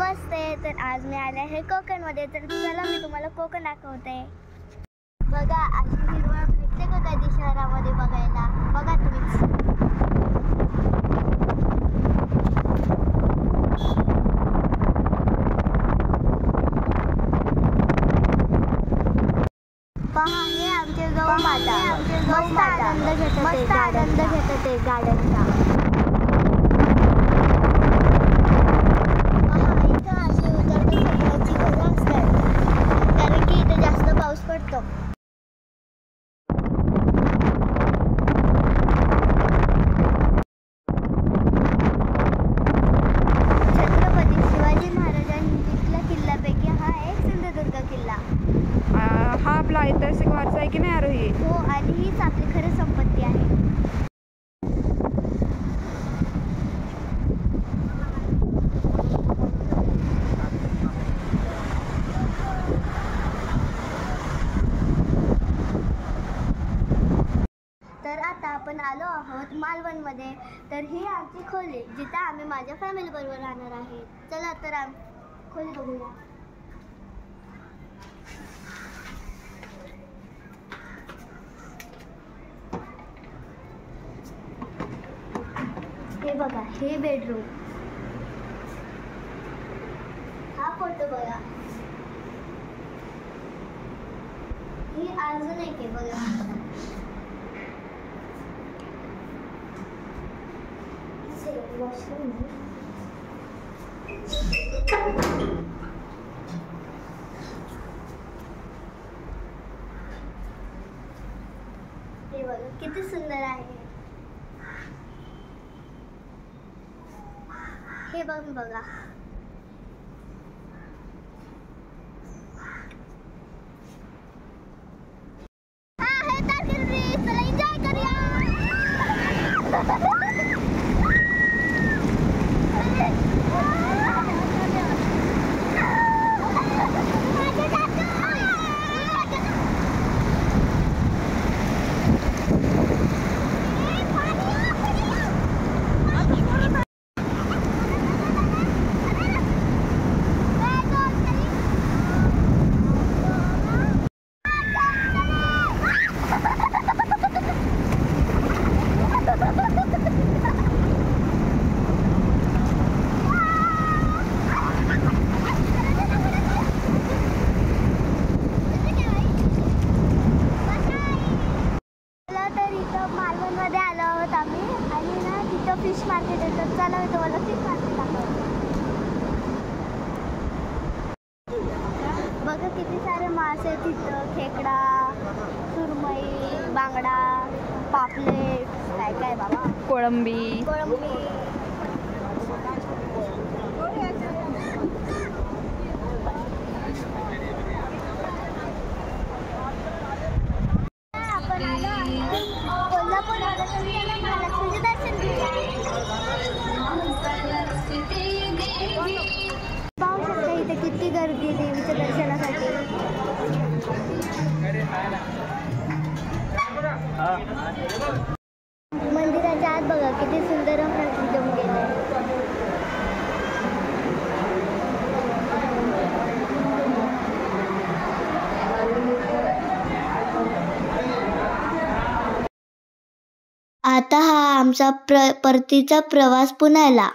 नमस्ते. तर आज मी आले आहे कोकणमध्ये. तर चला मी तुम्हाला कोकण दाखवते. बघा अशी हिरवळ भेटते का कधी शहरामध्ये बघायला. बघा तुम्हीच. पहा हे आमचे गौ माता मस्त आनंद घेतात गार्डनचा. हा आपला ऐतिहासिक वारसा आहे की नाही आरोही? हो, आणि हीच आपली खरी संपत्ती आहे. तर आता आपण आलो आहोत मालवणमध्ये. तर ही आमची खोली जिथे आम्ही माझ्या फॅमिली बरोबर राहणार आहे. चला तर खोली बघूया. हे बघा, हे बेडरूम. हा फोटो बघा. ही अजून एक आहे बघा. वॉशरूम. हे बघा किती सुंदर आहे. हे बघा. मालवणमध्ये आलो आहोत आम्ही, आणि ना तिथं फिश मार्केट आहे. तर चला मी तुम्हाला फिश मार्केट दाखवते. बघा किती सारे मासे आहेत तिथं. खेकडा, सुरमई, बांगडा, पापलेट, काय बाबा, कोळंबी. आपण आलो आहे कोल्हापूर महालक्ष्मीचे दर्शन घेऊया. पाहू शकता इथे किती गर्दी देवीच्या दर्शनासाठी. मंदिराच्या आत बघा किती सुंदर जमून गेले. आता हा आमचा परतीचा प्रवास पुण्याला.